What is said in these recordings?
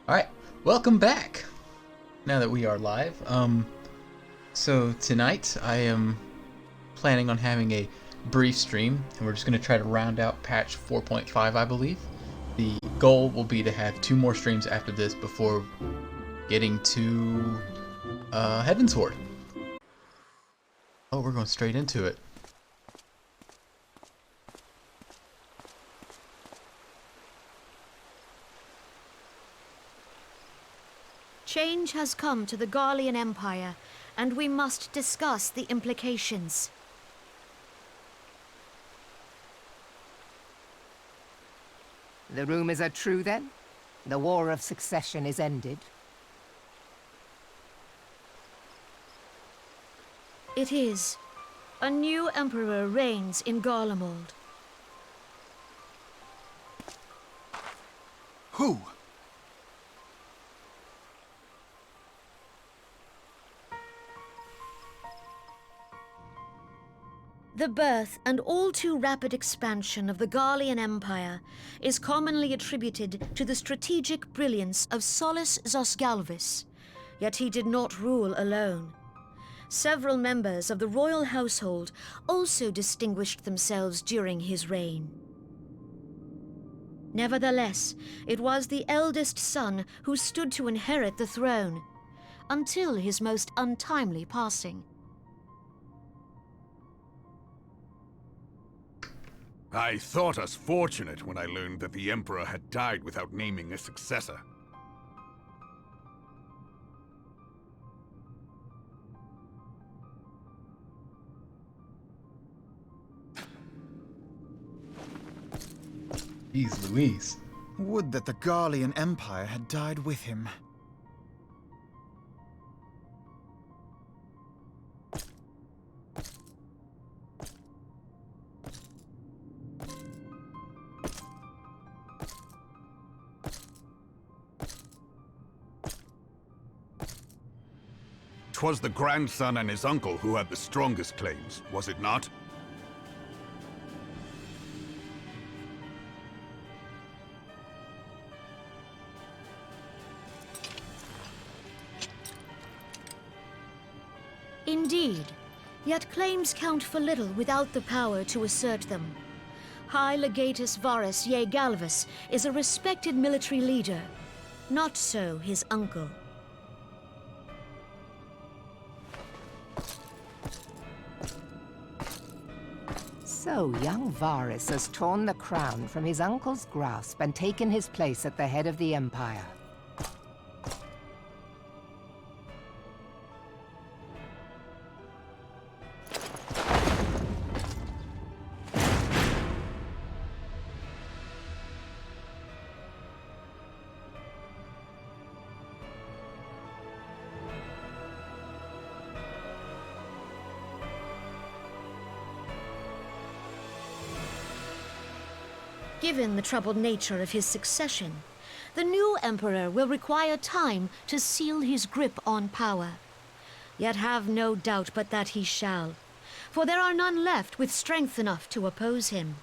Alright, welcome back! Now that we are live, so tonight I am planning on having a brief stream, and we're just going to try to round out patch 4.5, I believe. The goal will be to have 2 more streams after this before getting to Heaven's Horde. Oh, we're going straight into it. Change has come to the Garlean Empire, and we must discuss the implications. The rumors are true, then? The War of Succession is ended? It is. A new emperor reigns in Garlemald. Who? The birth and all too rapid expansion of the Garlean Empire is commonly attributed to the strategic brilliance of Solus Zosgalvis, yet he did not rule alone. Several members of the royal household also distinguished themselves during his reign. Nevertheless, it was the eldest son who stood to inherit the throne, until his most untimely passing. I thought us fortunate when I learned that the Emperor had died without naming a successor. Jeez Louise. Would that the Garlean Empire had died with him. Twas the grandson and his uncle who had the strongest claims, was it not? Indeed, yet claims count for little without the power to assert them. High Legatus Varus Ye Galvus is a respected military leader, not so his uncle. So, young Varus has torn the crown from his uncle's grasp and taken his place at the head of the Empire. Given the troubled nature of his succession, the new emperor will require time to seal his grip on power. Yet have no doubt but that he shall, for there are none left with strength enough to oppose him.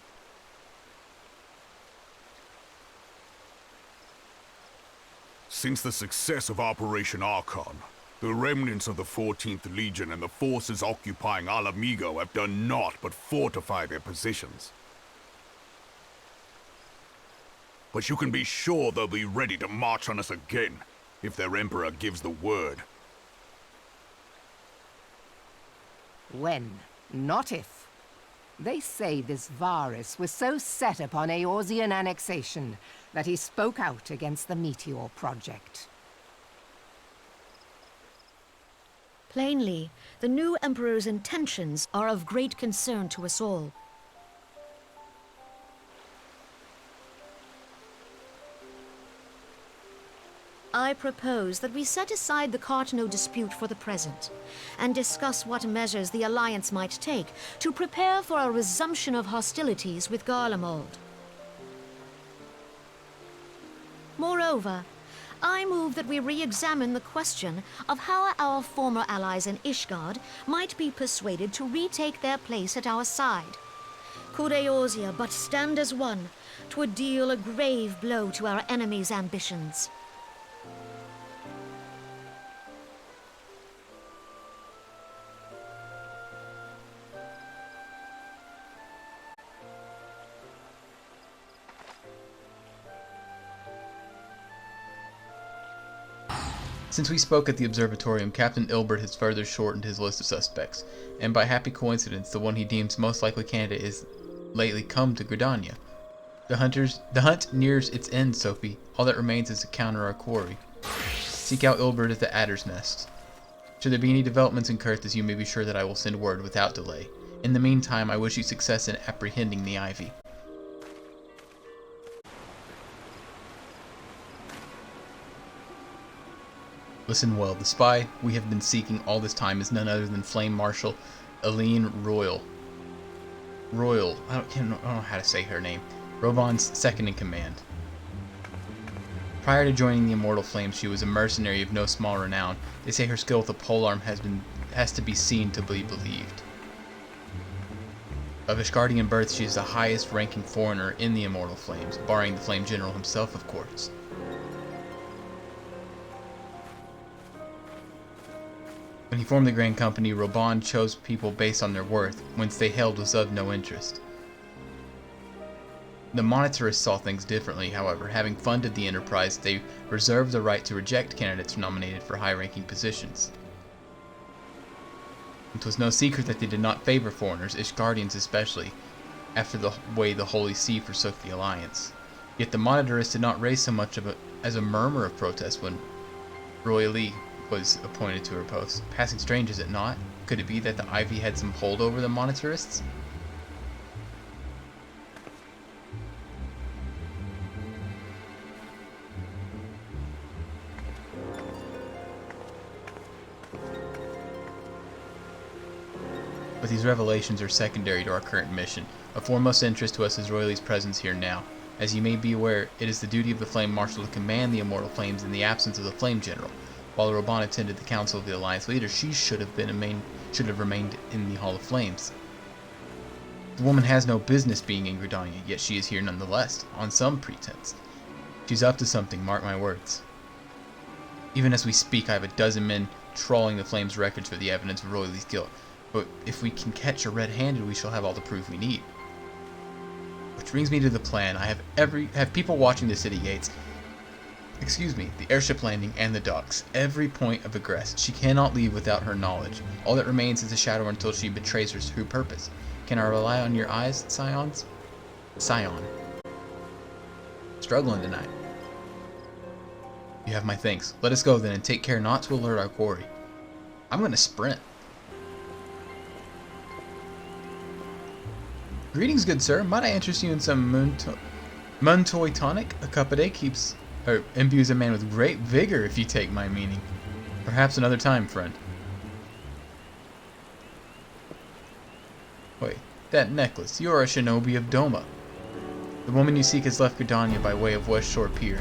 Since the success of Operation Archon, the remnants of the 14th Legion and the forces occupying Alamigo have done naught but fortify their positions. But you can be sure they'll be ready to march on us again, if their Emperor gives the word. When, not if. They say this Varus was so set upon Eorzean annexation that he spoke out against the Meteor Project. Plainly, the new emperor's intentions are of great concern to us all. I propose that we set aside the Cartno dispute for the present, and discuss what measures the Alliance might take to prepare for a resumption of hostilities with Garlemald. Moreover, I move that we re-examine the question of how our former allies in Ishgard might be persuaded to retake their place at our side. Could Eorzea but stand as one, 'twould deal a grave blow to our enemies' ambitions. Since we spoke at the observatorium, Captain Ilbert has further shortened his list of suspects, and by happy coincidence, the one he deems most likely candidate is lately come to Gridania. The hunt nears its end, Sophie. All that remains is to counter our quarry. Seek out Ilbert at the Adder's Nest. Should there be any developments in Kurthis, you may be sure that I will send word without delay. In the meantime, I wish you success in apprehending the Ivy. Listen well, the spy we have been seeking all this time is none other than Flame Marshal Aline Royal. I don't know how to say her name. Robon's second in command. Prior to joining the Immortal Flames, she was a mercenary of no small renown. They say her skill with the polearm has to be seen to be believed. Of Ishgardian birth, she is the highest ranking foreigner in the Immortal Flames, barring the Flame General himself, of course. When he formed the Grand Company, Robon chose people based on their worth, whence they held was of no interest. The Monetarists saw things differently, however. Having funded the enterprise, they reserved the right to reject candidates nominated for high-ranking positions. It was no secret that they did not favor foreigners, Ishgardians especially, after the way the Holy See forsook the Alliance. Yet the Monetarists did not raise so much as a murmur of protest when Royally was appointed to her post. Passing strange, is it not? Could it be that the Ivy had some hold over the Monetarists? But these revelations are secondary to our current mission. Of foremost interest to us is Royally's presence here now. As you may be aware, it is the duty of the Flame Marshal to command the Immortal Flames in the absence of the Flame General. While Robon attended the Council of the Alliance leaders, she should have remained in the Hall of Flames. The woman has no business being in Gridania, yet she is here nonetheless, on some pretense. She's up to something, mark my words. Even as we speak, I have a dozen men trawling the Flames' records for the evidence of Royally's guilt. But if we can catch her red-handed, we shall have all the proof we need. Which brings me to the plan. I have people watching the city gates. The airship landing and the docks. Every point of egress. She cannot leave without her knowledge. All that remains is a shadow until she betrays her true purpose. Can I rely on your eyes, Scions? Scion. Struggling tonight. You have my thanks. Let us go then and take care not to alert our quarry. I'm gonna sprint. Greetings, good sir. Might I interest you in some Muntoy tonic? A cup a day imbues a man with great vigor, if you take my meaning. Perhaps another time, friend. Wait, that necklace. You are a shinobi of Doma. The woman you seek has left Gridania by way of West Shore Pier.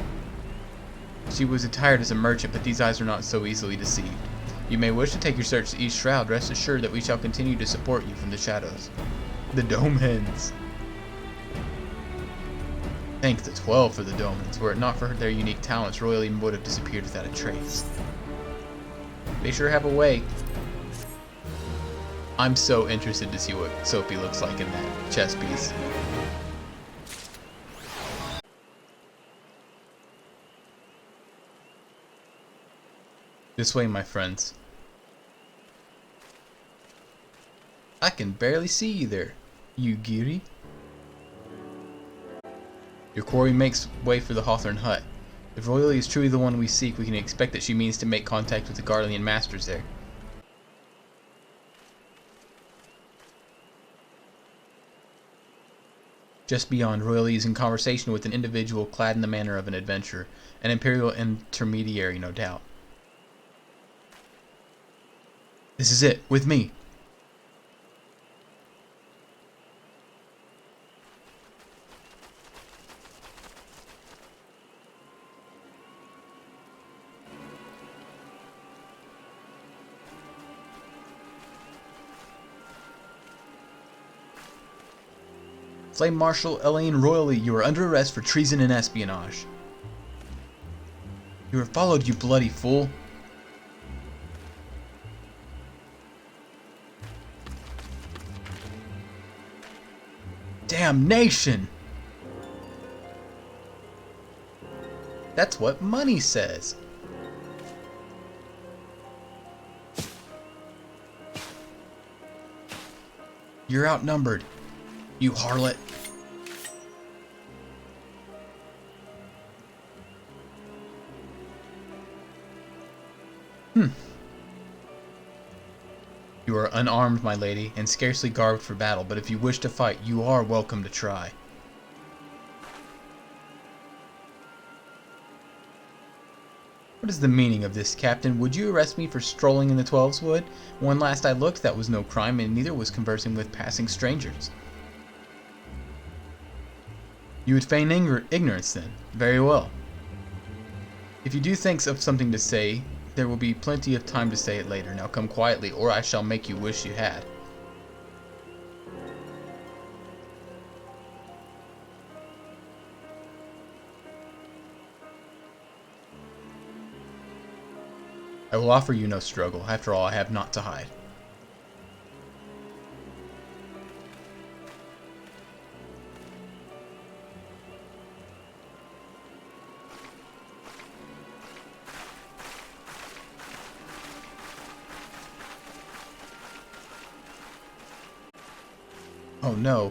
She was attired as a merchant, but these eyes are not so easily deceived. You may wish to take your search to East Shroud. Rest assured that we shall continue to support you from the shadows. The Dome Hens. Thank the 12 for the Dome Hens. Were it not for their unique talents, Royally would have disappeared without a trace. They sure have a way. I'm so interested to see what Sophie looks like in that chess piece. This way, my friends. I can barely see you there, you Giri. Your quarry makes way for the Hawthorne hut. If Royally is truly the one we seek, we can expect that she means to make contact with the Garlean masters there. Just beyond, Royally is in conversation with an individual clad in the manner of an adventurer, an Imperial intermediary, no doubt. This is it, with me. Flame Marshal Elaine Royally, you are under arrest for treason and espionage. You are followed, you bloody fool. Damnation! That's what money says. You're outnumbered, you harlot. You are unarmed, my lady, and scarcely garbed for battle, but if you wish to fight, you are welcome to try. What is the meaning of this, Captain? Would you arrest me for strolling in the Twelves Wood? When last I looked, that was no crime, and neither was conversing with passing strangers. You would feign ignorance, then. Very well. If you do think of something to say, there will be plenty of time to say it later. Now come quietly, or I shall make you wish you had. I will offer you no struggle. After all, I have naught to hide. Oh no,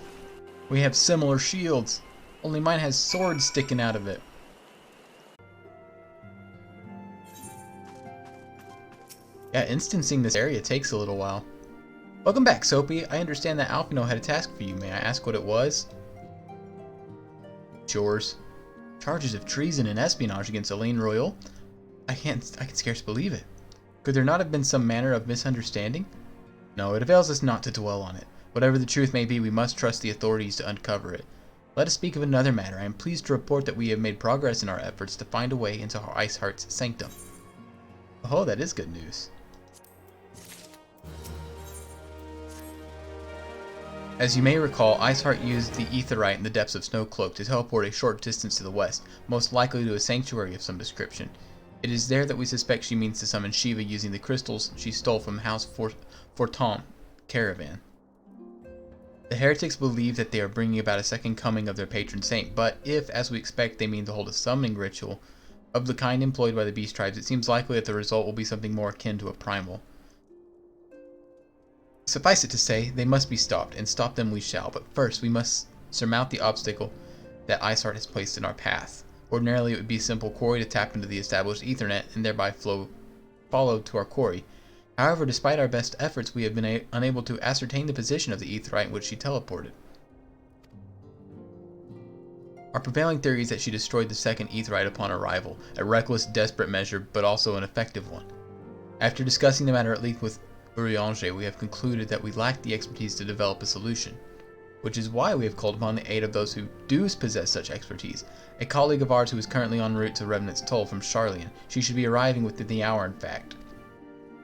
we have similar shields, only mine has swords sticking out of it. Yeah, instancing this area takes a little while. Welcome back, Soapy. I understand that Alphino had a task for you. May I ask what it was? Yours. Charges of treason and espionage against Elaine Royal? I can scarce believe it. Could there not have been some manner of misunderstanding? No, it avails us not to dwell on it. Whatever the truth may be, we must trust the authorities to uncover it. Let us speak of another matter. I am pleased to report that we have made progress in our efforts to find a way into Iceheart's sanctum. Oh, that is good news. As you may recall, Iceheart used the Aetheryte in the depths of Snowcloak to teleport a short distance to the west, most likely to a sanctuary of some description. It is there that we suspect she means to summon Shiva using the crystals she stole from House Forton caravan. The heretics believe that they are bringing about a second coming of their patron saint, but if, as we expect, they mean to hold a summoning ritual of the kind employed by the beast tribes, it seems likely that the result will be something more akin to a primal. Suffice it to say, they must be stopped, and stop them we shall, but first we must surmount the obstacle that Iceheart has placed in our path. Ordinarily it would be a simple quarry to tap into the established Ethernet and thereby follow to our quarry. However, despite our best efforts, we have been unable to ascertain the position of the Aetheryte in which she teleported. Our prevailing theory is that she destroyed the second Aetheryte upon arrival, a reckless, desperate measure, but also an effective one. After discussing the matter at length with Louisoix, we have concluded that we lack the expertise to develop a solution, which is why we have called upon the aid of those who do possess such expertise. A colleague of ours who is currently en route to Revenant's Toll from Charlian. She should be arriving within the hour, in fact.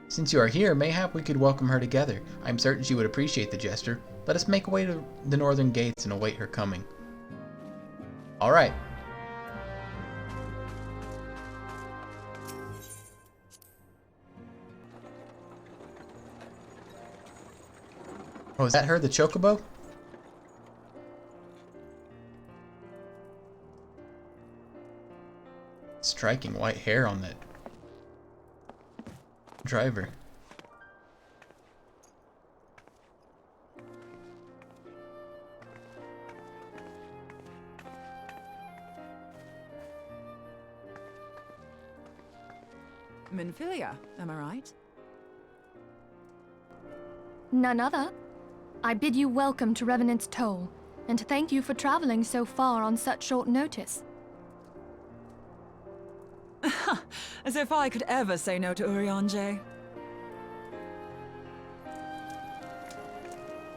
Since you are here, mayhap we could welcome her together. I am certain she would appreciate the gesture. Let us make our way to the northern gates and await her coming. Alright. Oh, is that her, the chocobo? Striking white hair on that driver. Minfilia, am I right? None other. I bid you welcome to Revenant's Toll, and thank you for traveling so far on such short notice. As if I could ever say no to Urianger.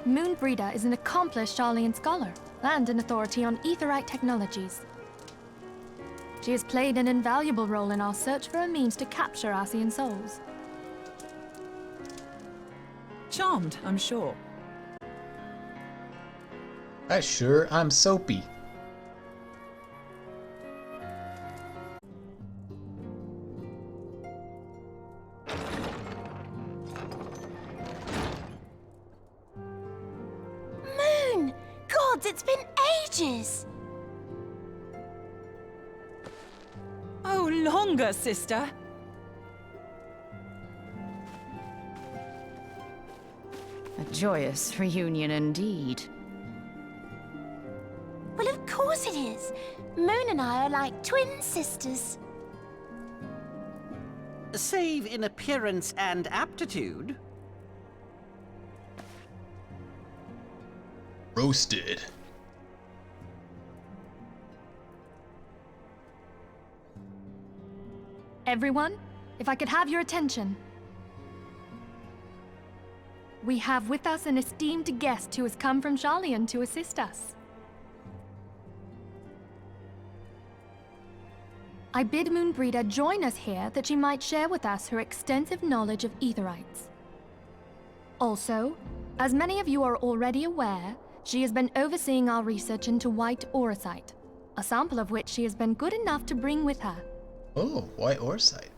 Moenbryda is an accomplished Charlian scholar and an authority on Aetheryte technologies. She has played an invaluable role in our search for a means to capture Ascian souls. Charmed, I'm sure. I'm Soapy. Moon! Gods, it's been ages! Oh, longer, sister. A joyous reunion indeed. Well, of course it is. Moon and I are like twin sisters. Save in appearance and aptitude. Roasted. Everyone, if I could have your attention. We have with us an esteemed guest who has come from Scions to assist us. I bid Moenbryda join us here that she might share with us her extensive knowledge of aetherites. Also, as many of you are already aware, she has been overseeing our research into white auracite, a sample of which she has been good enough to bring with her. Oh, white auracite.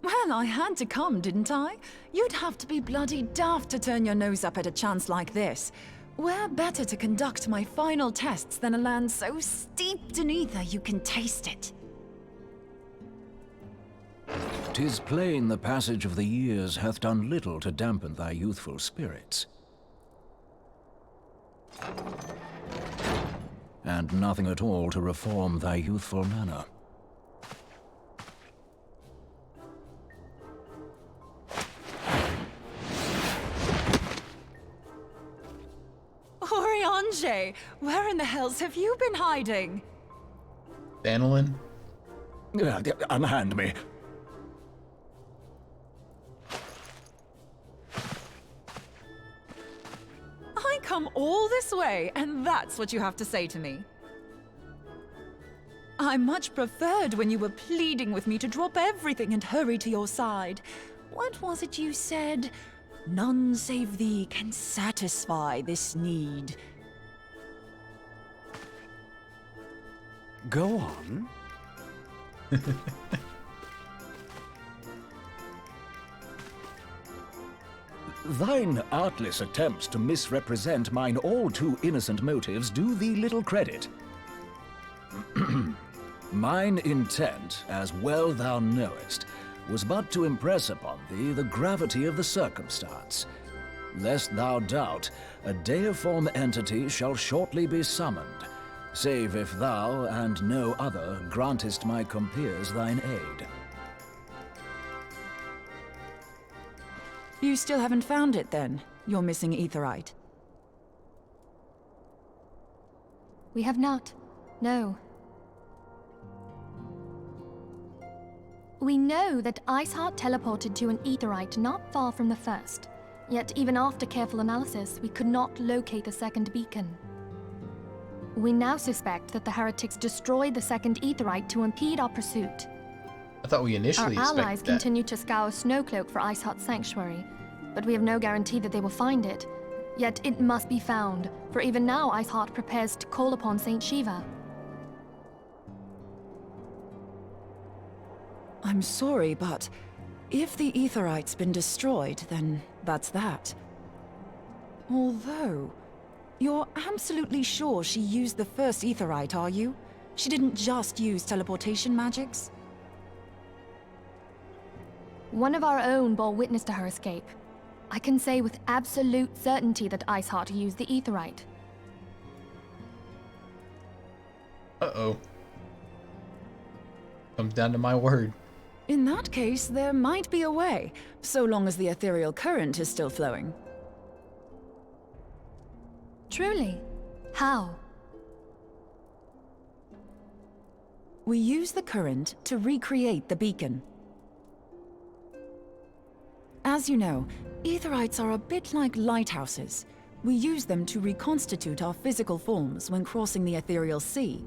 Well, I had to come, didn't I? You'd have to be bloody daft to turn your nose up at a chance like this. Where better to conduct my final tests than a land so steeped in ether you can taste it? 'Tis plain the passage of the years hath done little to dampen thy youthful spirits. And nothing at all to reform thy youthful manner. Oriange, where in the hells have you been hiding? Banolin? Unhand me. I come all this way, and that's what you have to say to me. I much preferred when you were pleading with me to drop everything and hurry to your side. What was it you said? None save thee can satisfy this need. Go on. Thine artless attempts to misrepresent mine all too innocent motives do thee little credit. Mine intent, as well thou knowest, was but to impress upon thee the gravity of the circumstance. Lest thou doubt, a deiform entity shall shortly be summoned, save if thou and no other grantest my compeers thine aid. You still haven't found it, then? Your missing aetherite? We have not. No. We know that Iceheart teleported to an aetherite not far from the first. Yet even after careful analysis, we could not locate the second beacon. We now suspect that the heretics destroyed the second aetherite to impede our pursuit. I thought we initially Our expected allies that. continue to scour Snowcloak for Iceheart's sanctuary, but we have no guarantee that they will find it. Yet it must be found, for even now Iceheart prepares to call upon Saint Shiva. I'm sorry, but if the aetherite's been destroyed, then that's that. Although, you're absolutely sure she used the first aetherite, are you? She didn't just use teleportation magics? One of our own bore witness to her escape. I can say with absolute certainty that Iceheart used the aetherite. Uh-oh. Comes down to my word. In that case, there might be a way, so long as the ethereal current is still flowing. Truly? How? We use the current to recreate the beacon. As you know, aetherites are a bit like lighthouses. We use them to reconstitute our physical forms when crossing the ethereal sea.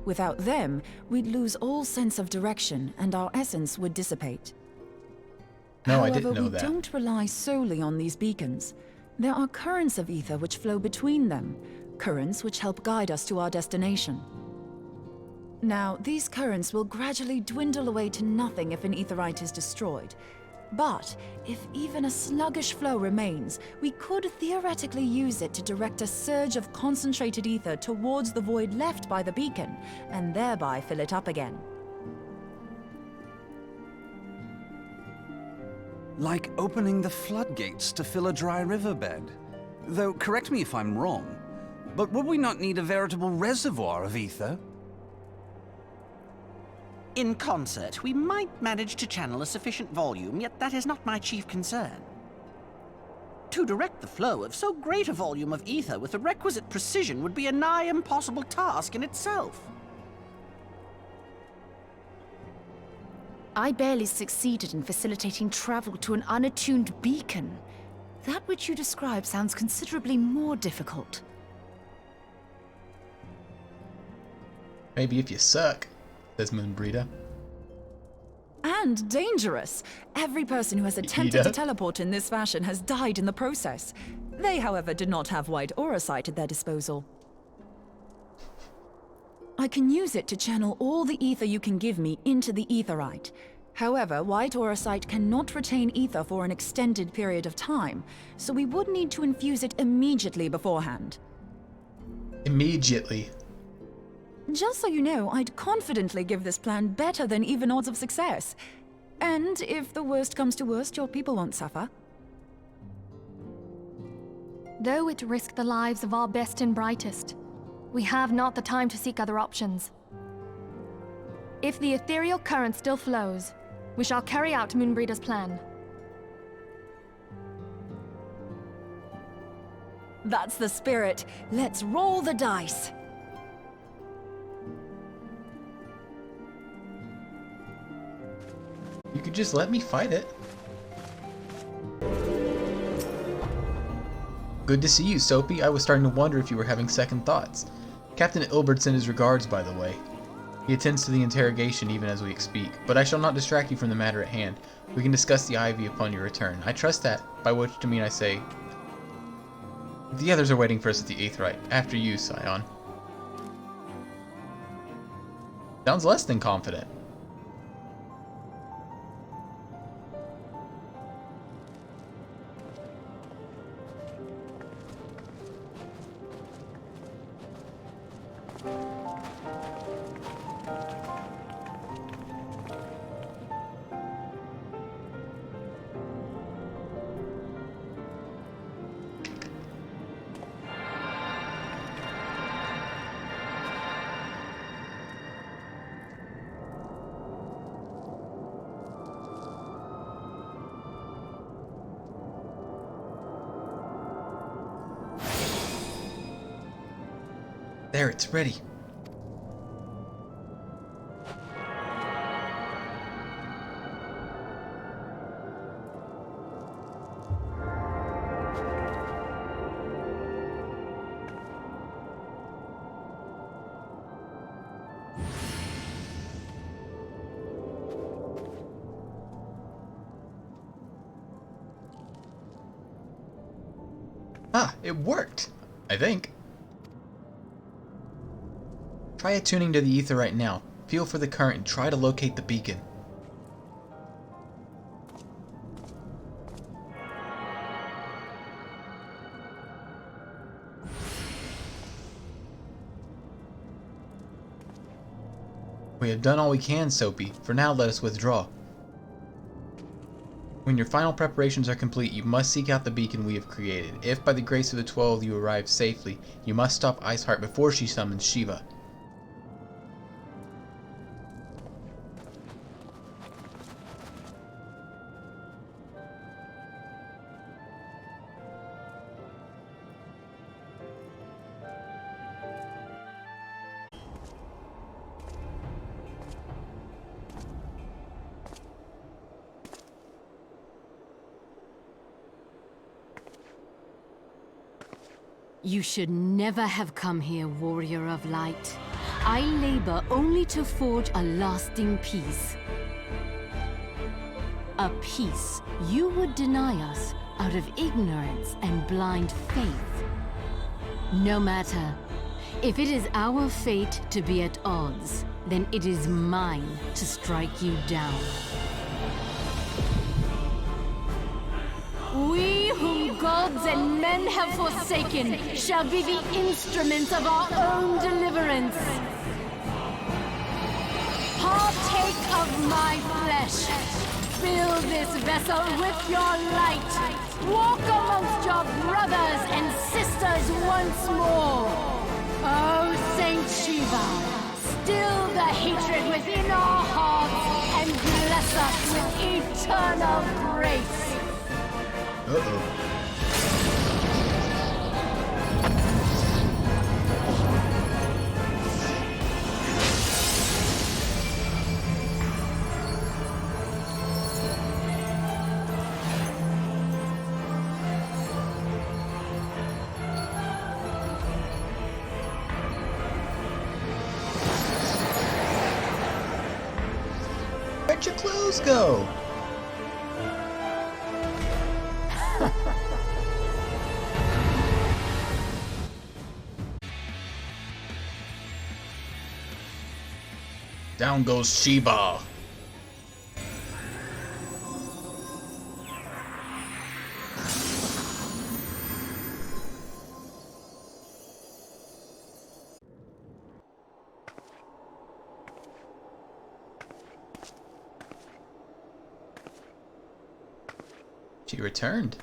Without them, we'd lose all sense of direction and our essence would dissipate. No, However, I didn't know that. we don't rely solely on these beacons. There are currents of ether which flow between them, currents which help guide us to our destination. Now, these currents will gradually dwindle away to nothing if an aetherite is destroyed. But if even a sluggish flow remains, we could theoretically use it to direct a surge of concentrated ether towards the void left by the beacon, and thereby fill it up again. Like opening the floodgates to fill a dry riverbed. Though, correct me if I'm wrong, but would we not need a veritable reservoir of ether? In concert, we might manage to channel a sufficient volume, yet that is not my chief concern. To direct the flow of so great a volume of ether with the requisite precision would be a nigh impossible task in itself. I barely succeeded in facilitating travel to an unattuned beacon. That which you describe sounds considerably more difficult. Maybe if you suck, says Moenbryda. And dangerous. Every person who has attempted to teleport in this fashion has died in the process. They, however, did not have wide aura sight at their disposal. I can use it to channel all the ether you can give me into the aetherite. However, white aura sight cannot retain ether for an extended period of time, so we would need to infuse it immediately beforehand. Immediately. Just so you know, I'd confidently give this plan better than even odds of success. And if the worst comes to worst, your people won't suffer. Though it risked the lives of our best and brightest, we have not the time to seek other options. If the ethereal current still flows, we shall carry out Moenbryda's plan. That's the spirit. Let's roll the dice. You could just let me fight it. Good to see you, Soapy. I was starting to wonder if you were having second thoughts. Captain Ilbert sent his regards, by the way. He attends to the interrogation even as we speak, but I shall not distract you from the matter at hand. We can discuss the Ivy upon your return. I trust that, by which to mean I say... The others are waiting for us at the Aetherite. After you, Scion. Sounds less than confident. There, it's ready. Ah, it worked, I think. Try attuning to the ether right now. Feel for the current and try to locate the beacon. We have done all we can, Soapy. For now, let us withdraw. When your final preparations are complete, you must seek out the beacon we have created. If by the grace of the 12 you arrive safely, you must stop Iceheart before she summons Shiva. You should never have come here, warrior of light. I labor only to forge a lasting peace. A peace you would deny us out of ignorance and blind faith. No matter. If it is our fate to be at odds, then it is mine to strike you down. We whom gods and men have forsaken shall be the instruments of our own deliverance. Partake of my flesh. Fill this vessel with your light. Walk amongst your brothers and sisters once more. Oh, Saint Shiva, still the hatred within our hearts and bless us with eternal grace. Uh-oh. Where'd your clothes go? Down goes Sheba. She returned.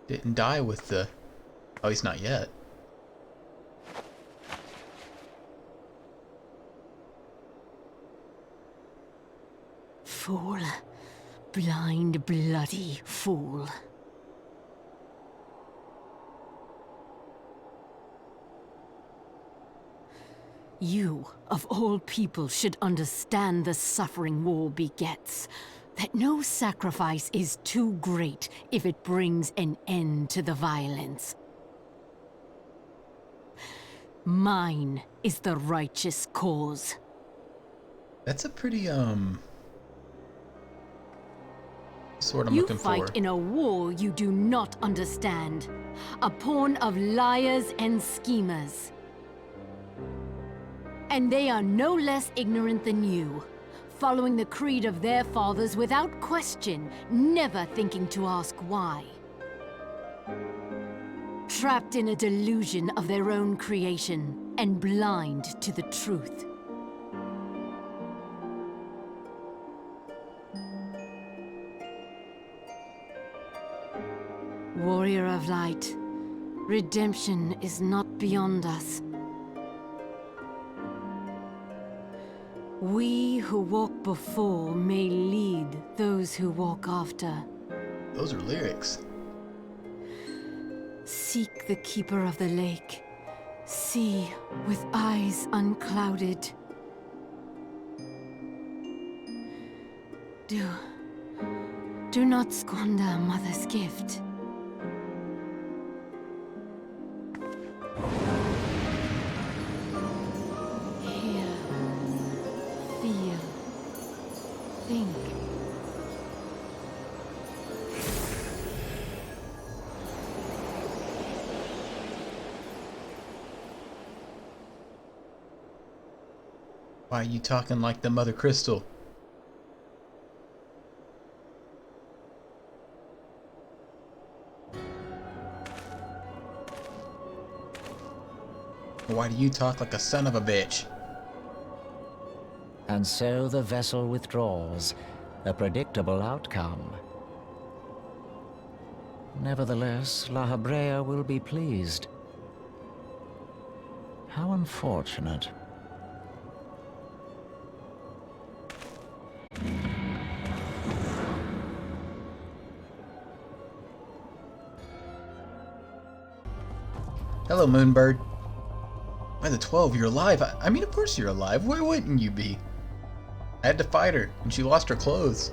Didn't die with the... Oh, he's not yet. Fool. Blind, bloody fool. You, of all people, should understand the suffering war begets. That no sacrifice is too great if it brings an end to the violence. Mine is the righteous cause. That's a pretty, sword I'm You looking for. fight in a war you do not understand. A pawn of liars and schemers. And they are no less ignorant than you. Following the creed of their fathers without question, never thinking to ask why. Trapped in a delusion of their own creation, and blind to the truth. Warrior of light, redemption is not beyond us. We who walk before may lead those who walk after. Those are lyrics. Seek the keeper of the lake. See with eyes unclouded. Do not squander Mother's gift. Why are you talking like the Mother Crystal? Why do you talk like a son of a bitch? And so the vessel withdraws, a predictable outcome. Nevertheless, La Habrea will be pleased. How unfortunate. Hello, Moenbryda. By the 12, you're alive. I mean, of course you're alive. Where wouldn't you be? I had to fight her, and she lost her clothes.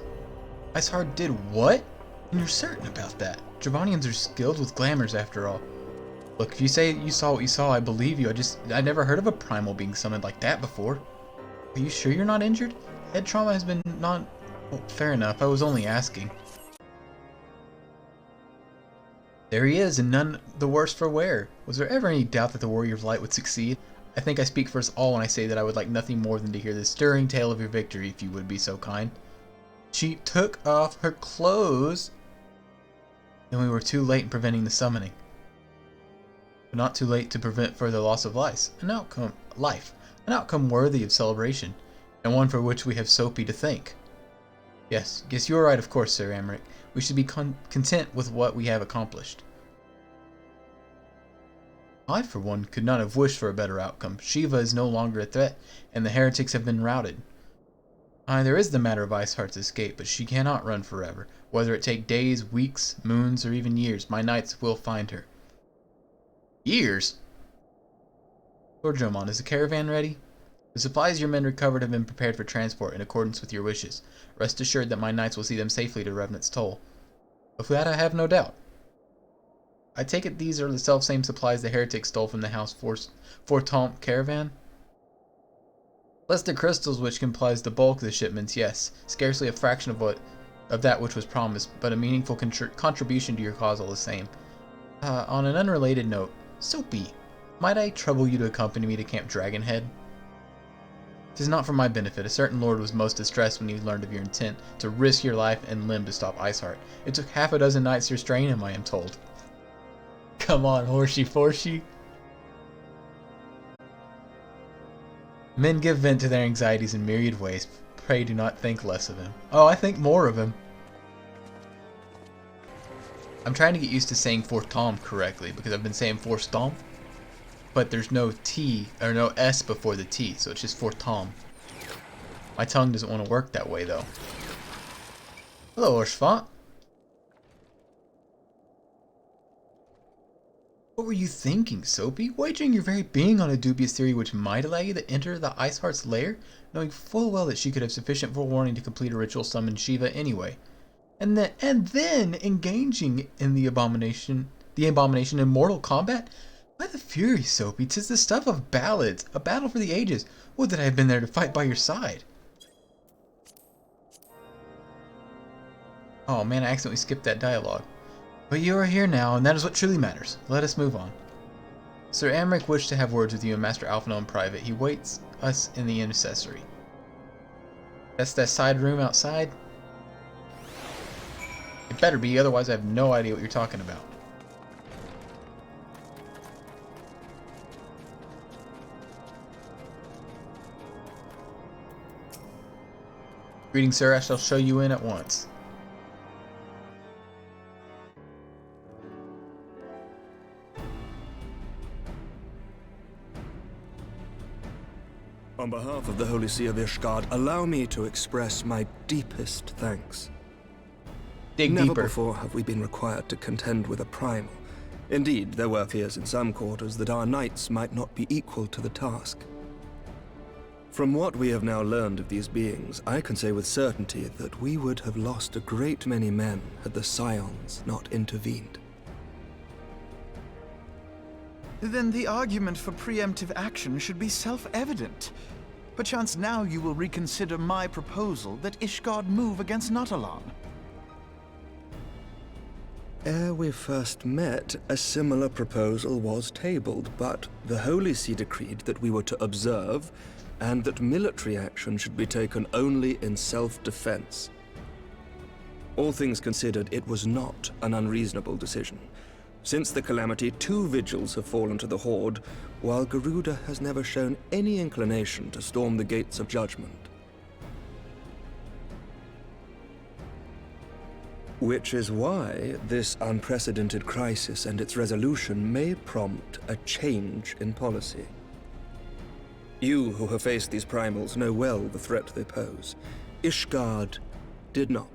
Iceheart did what? And you're certain about that. Dravanians are skilled with glamours, after all. Look, if you say you saw what you saw, I believe you. I never heard of a primal being summoned like that before. Are you sure you're not injured? Head trauma has been not... Well, fair enough. I was only asking. There he is, and none the worse for wear. Was there ever any doubt that the Warrior of Light would succeed? I think I speak for us all when I say that I would like nothing more than to hear the stirring tale of your victory, if you would be so kind. She took off her clothes, and we were too late in preventing the summoning. But not too late to prevent further loss of life. An outcome worthy of celebration, and one for which we have Soapy to thank. Yes, guess you are right, of course, Sir Amric. We should be content with what we have accomplished. I, for one, could not have wished for a better outcome. Shiva is no longer a threat, and the heretics have been routed. There is the matter of Iceheart's escape, but she cannot run forever. Whether it take days, weeks, moons, or even years, my knights will find her. Years? Lord Jomon, is the caravan ready? The supplies your men recovered have been prepared for transport in accordance with your wishes. Rest assured that my knights will see them safely to Revenant's Toll. Of that I have no doubt. I take it these are the self-same supplies the heretics stole from the House Fortemps caravan? Less the crystals which comprise the bulk of the shipments, yes. Scarcely a fraction of that which was promised, but a meaningful contribution to your cause all the same. On an unrelated note, Soapy, might I trouble you to accompany me to Camp Dragonhead? 'Tis not for my benefit. A certain lord was most distressed when he learned of your intent to risk your life and limb to stop Iceheart. It took half a dozen knights to restrain him, I am told. Come on, horsey forsey. Men give vent to their anxieties in myriad ways. Pray do not think less of him. Oh, I think more of him. I'm trying to get used to saying Fortemps correctly because I've been saying Forstomp, but there's no T or no S before the T, so it's just Fortemps. My tongue doesn't want to work that way though. Hello, Orshfont. What were you thinking, Soapy? Wagering your very being on a dubious theory which might allow you to enter the Iceheart's lair, knowing full well that she could have sufficient forewarning to complete a ritual summon Shiva anyway. And then engaging in the abomination in mortal combat? By the fury, Soapy, 'tis the stuff of ballads, a battle for the ages. Would that I had been there to fight by your side. Oh man, I accidentally skipped that dialogue. But you are here now, and that is what truly matters. Let us move on. Sir Amric wished to have words with you and Master Alphino in private. He waits us in the intercessory. That's that side room outside? It better be, otherwise I have no idea what you're talking about. Greetings, sir. I shall show you in at once. On behalf of the Holy See of Ishgard, allow me to express my deepest thanks. Never before have we been required to contend with a primal. Indeed, there were fears in some quarters that our knights might not be equal to the task. From what we have now learned of these beings, I can say with certainty that we would have lost a great many men had the Scions not intervened. Then the argument for preemptive action should be self-evident. Perchance now you will reconsider my proposal that Ishgard move against Natalan. Ere we first met, a similar proposal was tabled, but the Holy See decreed that we were to observe, and that military action should be taken only in self-defense. All things considered, it was not an unreasonable decision. Since the calamity, 2 vigils have fallen to the Horde, while Garuda has never shown any inclination to storm the gates of judgment. Which is why this unprecedented crisis and its resolution may prompt a change in policy. You who have faced these primals know well the threat they pose. Ishgard did not.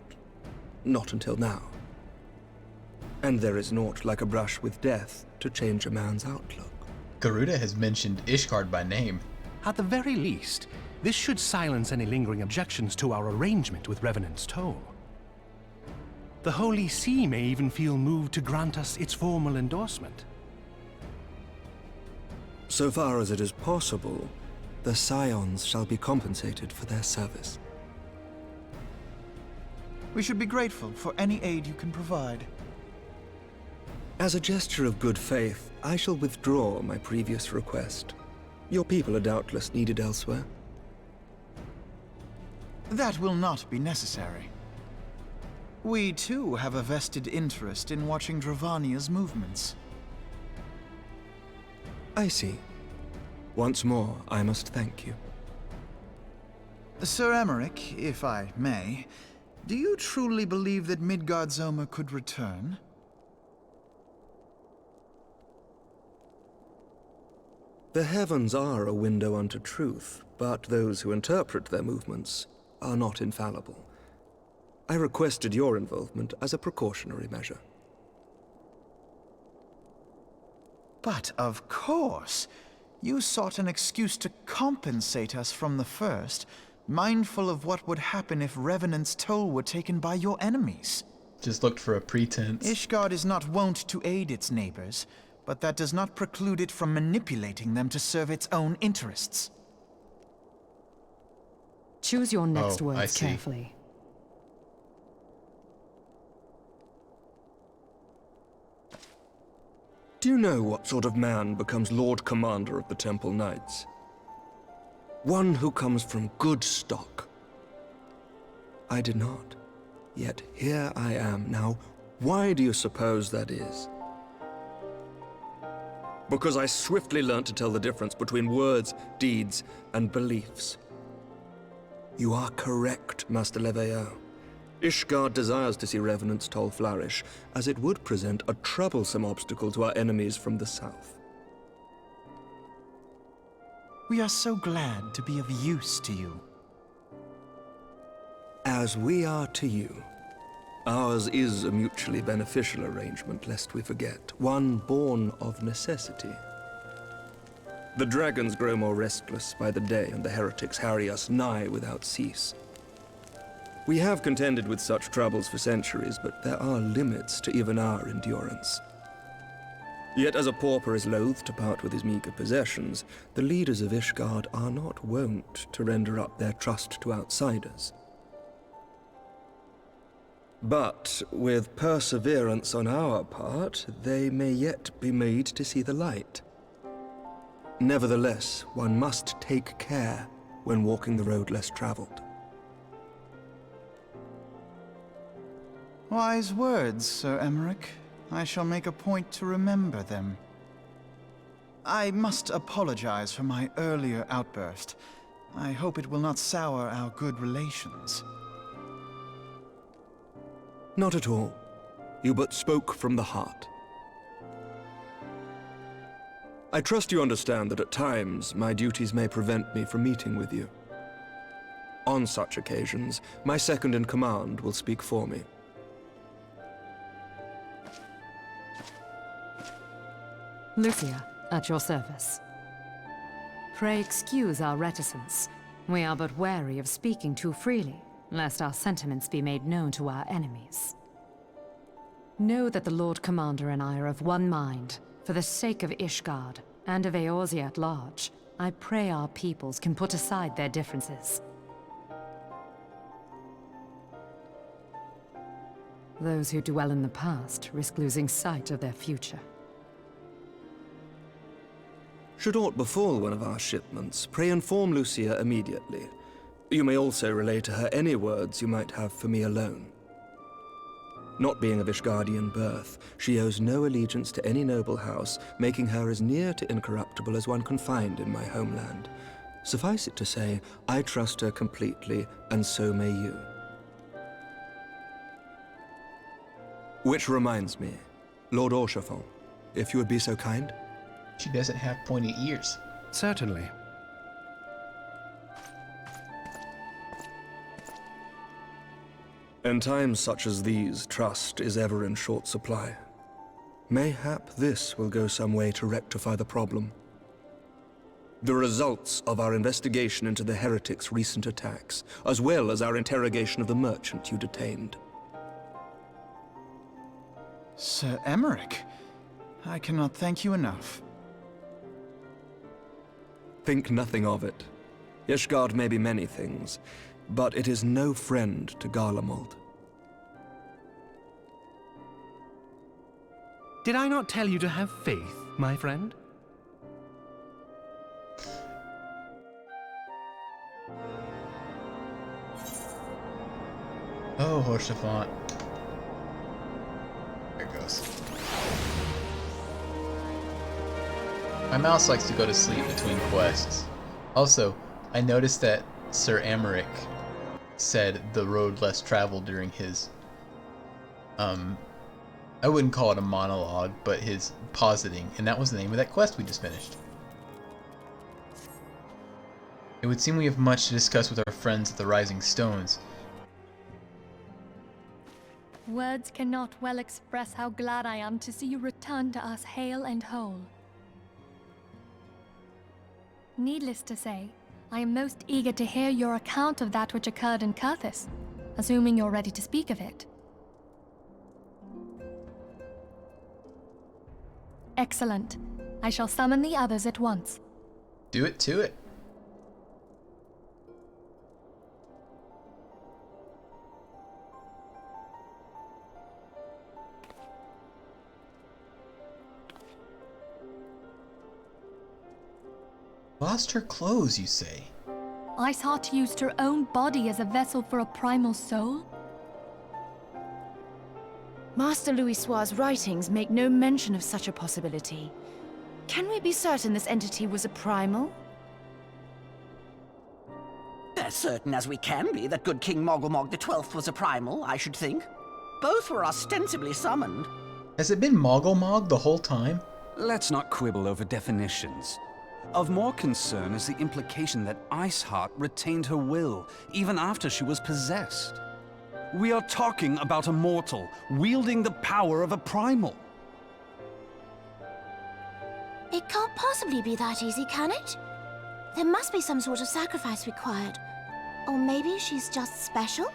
Not until now. And there is naught like a brush with death to change a man's outlook. Garuda has mentioned Ishgard by name. At the very least, this should silence any lingering objections to our arrangement with Revenant's Toll. The Holy See may even feel moved to grant us its formal endorsement. So far as it is possible, the Scions shall be compensated for their service. We should be grateful for any aid you can provide. As a gesture of good faith, I shall withdraw my previous request. Your people are doubtless needed elsewhere. That will not be necessary. We, too, have a vested interest in watching Dravania's movements. I see. Once more, I must thank you. Sir Emmerich, if I may, Do you truly believe that Midgardsormr could return? The heavens are a window unto truth, but those who interpret their movements are not infallible. I requested your involvement as a precautionary measure. But of course, you sought an excuse to compensate us from the first, mindful of what would happen if Revenant's toll were taken by your enemies. Just looked for a pretense. Ishgard is not wont to aid its neighbors, but that does not preclude it from manipulating them to serve its own interests. Choose your next I words see. carefully. Do you know what sort of man becomes Lord Commander of the Temple Knights? One who comes from good stock. I did not. Yet here I am now. Why do you suppose that is? Because I swiftly learnt to tell the difference between words, deeds, and beliefs. You are correct, Master Leveilleur. Ishgard desires to see Revenant's toll flourish, as it would present a troublesome obstacle to our enemies from the south. We are so glad to be of use to you. As we are to you. Ours is a mutually beneficial arrangement, lest we forget, one born of necessity. The dragons grow more restless by the day, and the heretics harry us nigh without cease. We have contended with such troubles for centuries, but there are limits to even our endurance. Yet as a pauper is loath to part with his meager possessions, the leaders of Ishgard are not wont to render up their trust to outsiders. But with perseverance on our part, they may yet be made to see the light. Nevertheless, one must take care when walking the road less traveled. Wise words, Sir Emmerich. I shall make a point to remember them. I must apologize for my earlier outburst. I hope it will not sour our good relations. Not at all. You but spoke from the heart. I trust you understand that at times my duties may prevent me from meeting with you. On such occasions, my second-in-command will speak for me. Lucia, at your service. Pray excuse our reticence. We are but wary of speaking too freely, lest our sentiments be made known to our enemies. Know that the Lord Commander and I are of one mind. For the sake of Ishgard, and of Eorzea at large, I pray our peoples can put aside their differences. Those who dwell in the past risk losing sight of their future. Should aught befall one of our shipments, pray inform Lucia immediately. You may also relay to her any words you might have for me alone. Not being of Ishgardian birth, she owes no allegiance to any noble house, making her as near to incorruptible as one can find in my homeland. Suffice it to say, I trust her completely, and so may you. Which reminds me, Lord Orchefort, if you would be so kind. She doesn't have pointy ears. Certainly. In times such as these, trust is ever in short supply. Mayhap this will go some way to rectify the problem. The results of our investigation into the heretics' recent attacks, as well as our interrogation of the merchant you detained. Sir Emmerich, I cannot thank you enough. Think nothing of it. Ishgard may be many things, but it is no friend to Garlemald. Did I not tell you to have faith, my friend? Oh, Horsefant. There it goes. My mouse likes to go to sleep between quests. Also, I noticed that Sir Emmerich said the road less traveled during his, I wouldn't call it a monologue, but his positing, and that was the name of that quest we just finished. It would seem we have much to discuss with our friends at the Rising Stones. Words cannot well express how glad I am to see you return to us hale and whole. Needless to say, I am most eager to hear your account of that which occurred in Curthis, assuming you're ready to speak of it. Excellent. I shall summon the others at once. Do it to it. Lost her clothes, you say? Iceheart used her own body as a vessel for a primal soul? Master Louisoix's writings make no mention of such a possibility. Can we be certain this entity was a primal? As certain as we can be that good King Mogglmog XII was a primal, I should think. Both were ostensibly summoned. Has it been Mogglmog the whole time? Let's not quibble over definitions. Of more concern is the implication that Iceheart retained her will, even after she was possessed. We are talking about a mortal, wielding the power of a primal. It can't possibly be that easy, can it? There must be some sort of sacrifice required. Or maybe she's just special?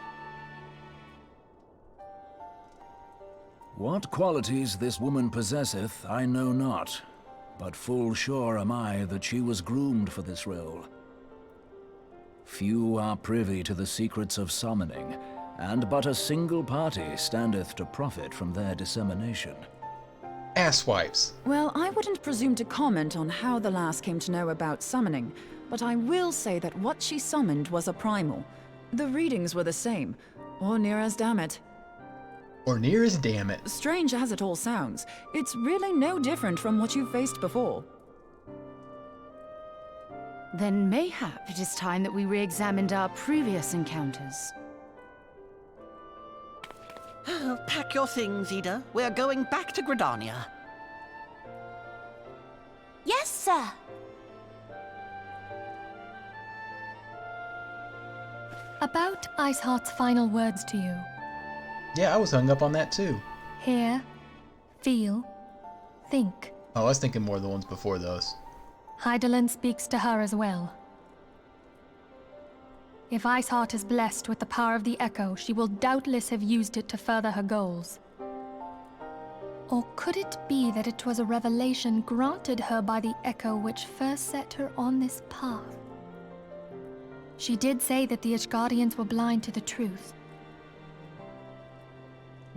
What qualities this woman possesseth, I know not. But full sure am I that she was groomed for this role. Few are privy to the secrets of summoning, and but a single party standeth to profit from their dissemination. Asswipes. Well, I wouldn't presume to comment on how the lass came to know about summoning, but I will say that what she summoned was a primal. The readings were the same, or near as damn it. Or near as damn it. Strange as it all sounds, it's really no different from what you've faced before. Then mayhap it is time that we re-examined our previous encounters. Oh, pack your things, Ida. We're going back to Gridania. Yes, sir. About Iceheart's final words to you. Yeah, I was hung up on that too. Hear, feel, think. Oh, I was thinking more of the ones before those. Hydaelyn speaks to her as well. If Iceheart is blessed with the power of the Echo, she will doubtless have used it to further her goals. Or could it be that it was a revelation granted her by the Echo which first set her on this path? She did say that the Ishgardians were blind to the truth.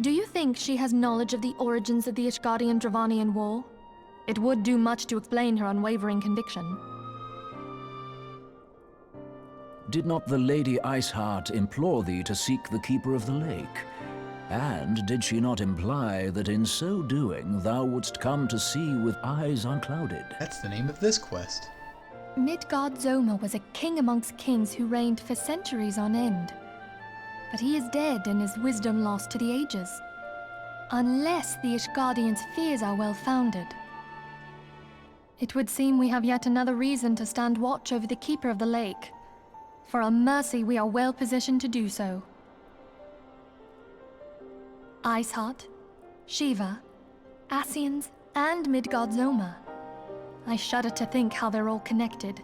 Do you think she has knowledge of the origins of the Ishgardian-Dravanian War? It would do much to explain her unwavering conviction. Did not the Lady Iceheart implore thee to seek the Keeper of the Lake? And did she not imply that in so doing thou wouldst come to see with eyes unclouded? That's the name of this quest. Midgard Zoma was a king amongst kings who reigned for centuries on end. But he is dead and his wisdom lost to the ages. Unless the Ishgardians' fears are well-founded. It would seem we have yet another reason to stand watch over the Keeper of the Lake. For a mercy, we are well positioned to do so. Iceheart, Shiva, Ascians, and Midgard Zoma. I shudder to think how they're all connected.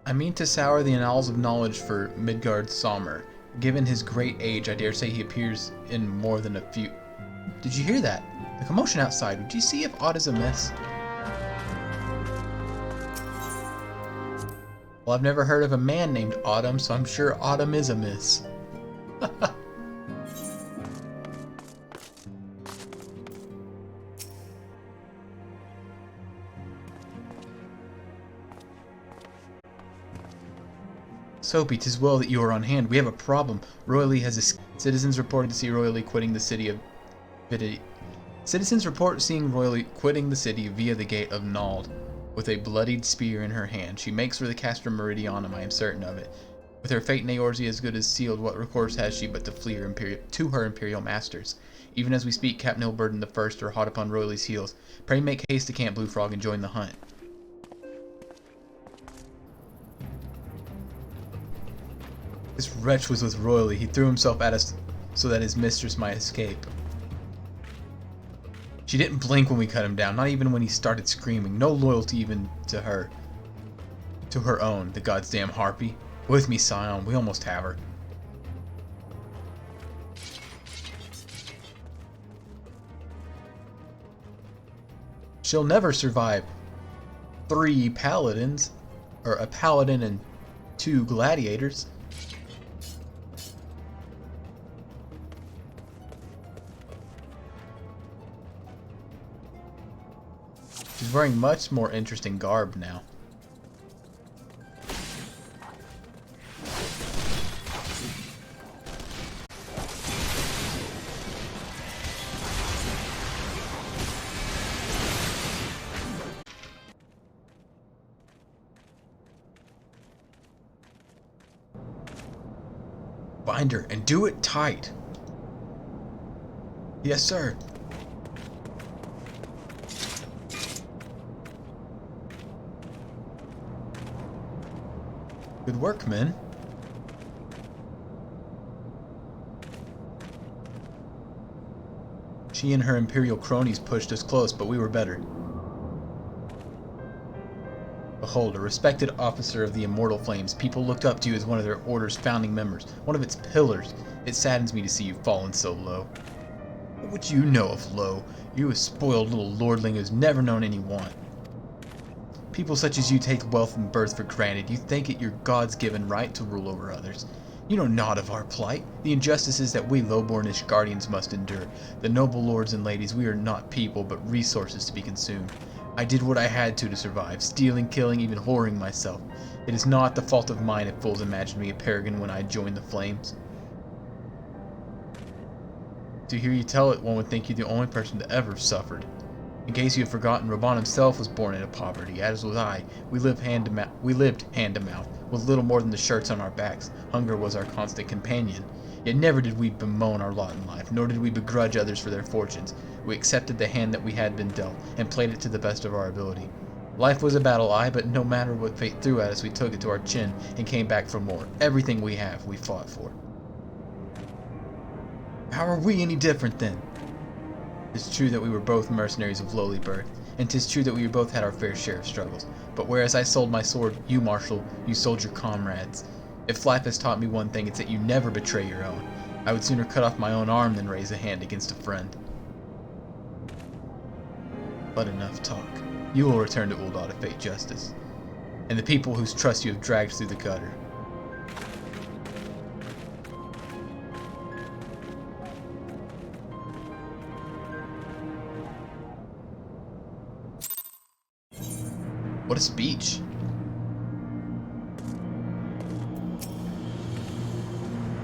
I mean to sour the annals of knowledge for Midgard Sommer. Given his great age, I dare say he appears in more than a few... Did you hear that? The commotion outside. Would you see if aught is amiss? Well, I've never heard of a man named Autumn, so I'm sure Autumn is amiss. Soapy, 'tis well that you are on hand. We have a problem. Royally has citizens reported to see Royally quitting the city of Citizens report seeing Royally quitting the city via the gate of Nald, with a bloodied spear in her hand. She makes for the Castor Meridianum, I am certain of it. With her fate in Eorzea as good as sealed, what recourse has she but to flee to her imperial masters? Even as we speak, Captain Hilburden the First are hot upon Royally's heels. Pray make haste to Camp Blue Frog and join the hunt. This wretch was with Royally. He threw himself at us so that his mistress might escape. She didn't blink when we cut him down, not even when he started screaming. No loyalty even to her. To her own, the goddamn harpy. With me, Scion. We almost have her. She'll never survive 3 paladins, or a paladin and 2 gladiators. She's wearing much more interesting garb now. Bind her and do it tight. Yes, sir. Good work, men. She and her Imperial cronies pushed us close, but we were better. Behold, a respected officer of the Immortal Flames. People looked up to you as one of their Order's founding members, one of its pillars. It saddens me to see you fallen so low. What would you know of low? You a spoiled little lordling who's never known any want. People such as you take wealth and birth for granted. You think it your God's-given right to rule over others. You know naught of our plight, the injustices that we lowbornish guardians must endure. The noble lords and ladies, we are not people, but resources to be consumed. I did what I had to survive, stealing, killing, even whoring myself. It is not the fault of mine if fools imagined me a paragon when I joined the flames. To hear you tell it, one would think you're the only person to ever have suffered. In case you have forgotten, Reborn himself was born into poverty, as was I. We lived hand to mouth, with little more than the shirts on our backs. Hunger was our constant companion. Yet never did we bemoan our lot in life, nor did we begrudge others for their fortunes. We accepted the hand that we had been dealt, and played it to the best of our ability. Life was a battle, aye, but no matter what fate threw at us, we took it to our chin, and came back for more. Everything we have, we fought for. How are we any different, then? 'Tis true that we were both mercenaries of lowly birth, and 'tis true that we both had our fair share of struggles. But whereas I sold my sword, you, Marshal, you sold your comrades. If life has taught me one thing, it's that you never betray your own. I would sooner cut off my own arm than raise a hand against a friend. But enough talk. You will return to Ul'dah to fate justice, and the people whose trust you have dragged through the gutter. What a speech.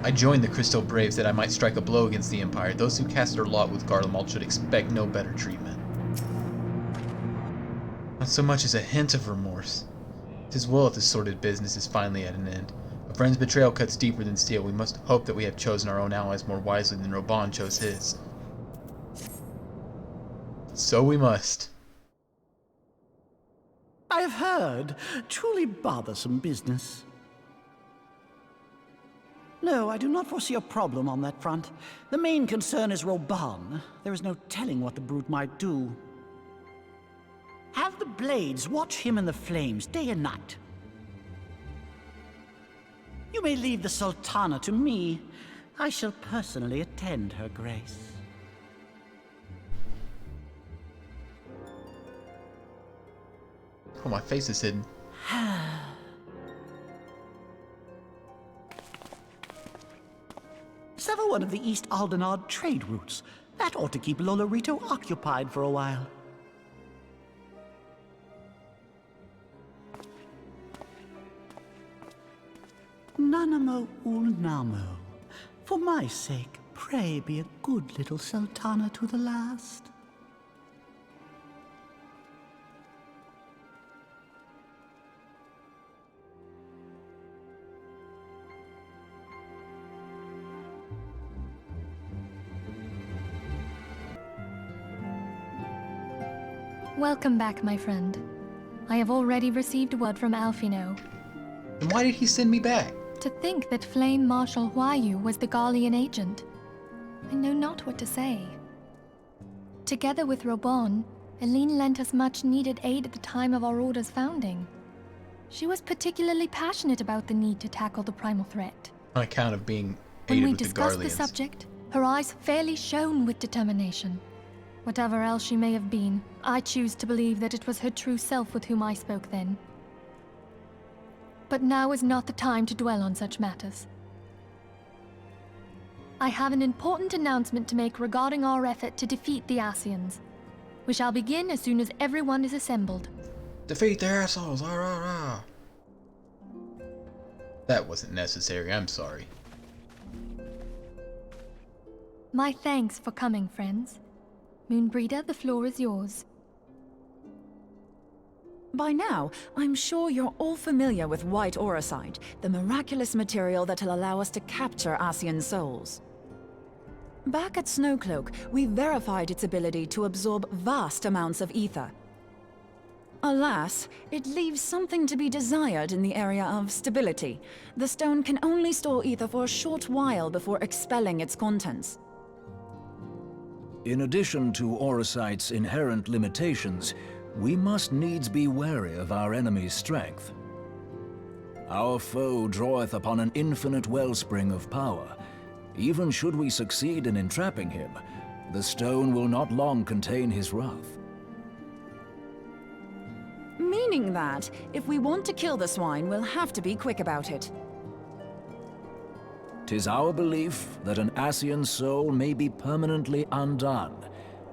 I joined the Crystal Braves that I might strike a blow against the Empire. Those who cast their lot with Garlemald should expect no better treatment. Not so much as a hint of remorse. 'Tis well if this sordid business is finally at an end. A friend's betrayal cuts deeper than steel. We must hope that we have chosen our own allies more wisely than Reborn chose his. So we must. I have heard. Truly bothersome business. No, I do not foresee a problem on that front. The main concern is Reborn. There is no telling what the brute might do. Have the Blades watch him in the flames day and night. You may leave the Sultana to me. I shall personally attend her grace. Oh, my face is hidden. Sever one of the East Aldenard trade routes. That ought to keep Lolorito occupied for a while. Nanamo ulnamo. For my sake, pray be a good little sultana to the last. Welcome back, my friend. I have already received word from Alfino. And why did he send me back? To think that Flame Marshal Huayu was the Garlean agent. I know not what to say. Together with Reborn, Eileen lent us much-needed aid at the time of our Order's founding. She was particularly passionate about the need to tackle the primal threat. On account of being When aided we with the discussed the Garleans. subject, her eyes fairly shone with determination. Whatever else she may have been, I choose to believe that it was her true self with whom I spoke then. But now is not the time to dwell on such matters. I have an important announcement to make regarding our effort to defeat the Ascians. We shall begin as soon as everyone is assembled. Defeat their assholes! Rah, rah, rah. That wasn't necessary, I'm sorry. My thanks for coming, friends. Moenbryda, the floor is yours. By now, I'm sure you're all familiar with white auracite, the miraculous material that'll allow us to capture Ascian souls. Back at Snowcloak, we verified its ability to absorb vast amounts of ether. Alas, it leaves something to be desired in the area of stability. The stone can only store ether for a short while before expelling its contents. In addition to auracite's inherent limitations, we must needs be wary of our enemy's strength. Our foe draweth upon an infinite wellspring of power. Even should we succeed in entrapping him, the stone will not long contain his wrath. Meaning that, if we want to kill the swine, we'll have to be quick about it. 'Tis our belief that an Ascian soul may be permanently undone,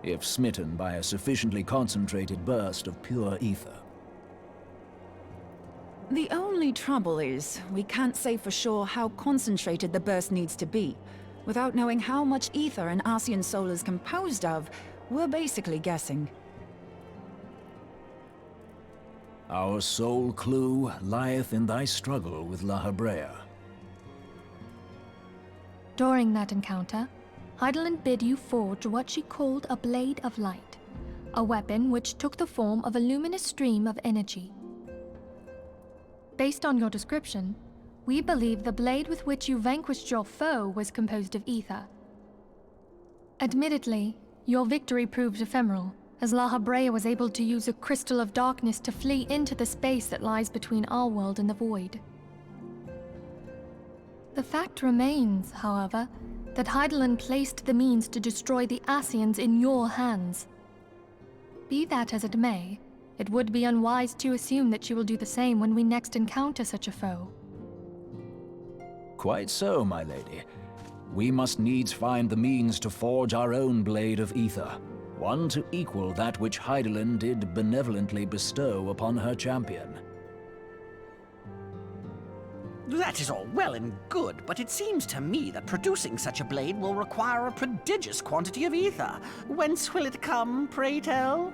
if smitten by a sufficiently concentrated burst of pure ether. The only trouble is, we can't say for sure how concentrated the burst needs to be. Without knowing how much ether an Ascian soul is composed of, we're basically guessing. Our sole clue lieth in thy struggle with La Habrea. During that encounter, Heidelin bid you forge what she called a Blade of Light, a weapon which took the form of a luminous stream of energy. Based on your description, we believe the blade with which you vanquished your foe was composed of ether. Admittedly, your victory proved ephemeral, as La Habrea was able to use a crystal of darkness to flee into the space that lies between our world and the void. The fact remains, however, that Heidelin placed the means to destroy the Ascians in your hands. Be that as it may, it would be unwise to assume that she will do the same when we next encounter such a foe. Quite so, my lady. We must needs find the means to forge our own blade of ether, one to equal that which Heidelin did benevolently bestow upon her champion. That is all well and good, but it seems to me that producing such a blade will require a prodigious quantity of ether. Whence will it come, pray tell?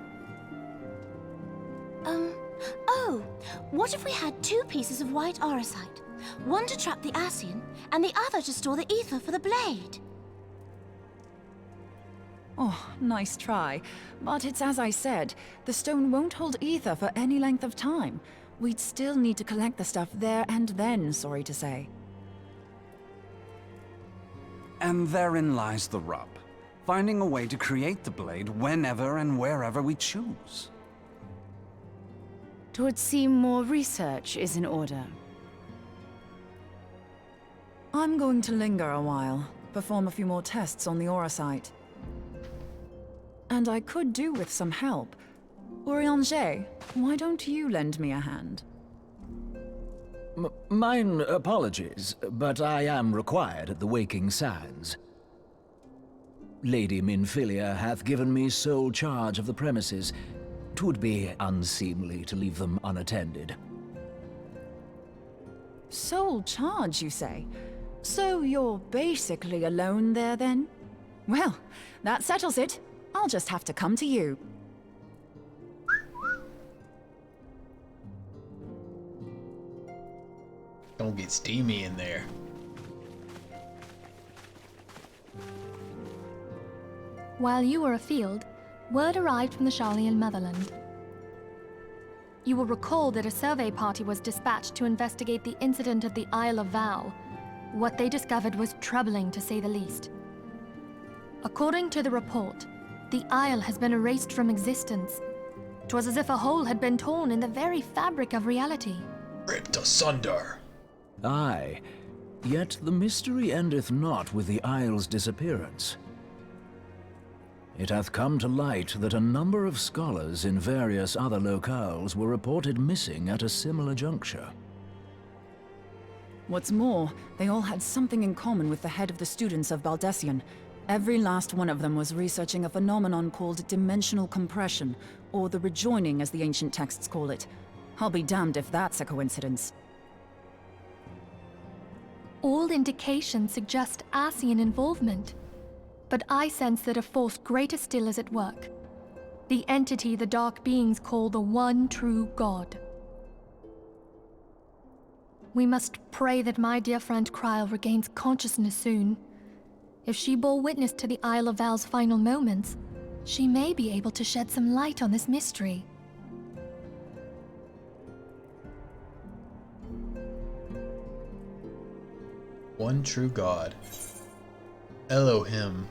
Oh, what if we had two pieces of white auracite? One to trap the Ascian, and the other to store the ether for the blade. Oh, nice try. But it's as I said, the stone won't hold ether for any length of time. We'd still need to collect the stuff there and then, sorry to say. And therein lies the rub. Finding a way to create the blade whenever and wherever we choose. 'Twould seem more research is in order. I'm going to linger a while, perform a few more tests on the auracite. And I could do with some help. Urianger, why don't you lend me a hand? Mine apologies, but I am required at the Waking Sands. Lady Minfilia hath given me sole charge of the premises. 'Twould be unseemly to leave them unattended. Sole charge, you say? So you're basically alone there, then? Well, that settles it. I'll just have to come to you. Don't get steamy in there. While you were afield, word arrived from the Sharlayan motherland. You will recall that a survey party was dispatched to investigate the incident at the Isle of Vow. What they discovered was troubling, to say the least. According to the report, the Isle has been erased from existence. 'Twas as if a hole had been torn in the very fabric of reality. Ripped asunder. Aye, yet the mystery endeth not with the Isle's disappearance. It hath come to light that a number of scholars in various other locales were reported missing at a similar juncture. What's more, they all had something in common with the head of the Students of Baldesion. Every last one of them was researching a phenomenon called dimensional compression, or the rejoining as the ancient texts call it. I'll be damned if that's a coincidence. All indications suggest Ascian involvement. But I sense that a force greater still is at work. The entity the Dark Beings call the One True God. We must pray that my dear friend Kryl regains consciousness soon. If she bore witness to the Isle of Val's final moments, she may be able to shed some light on this mystery. One true God. Elohim.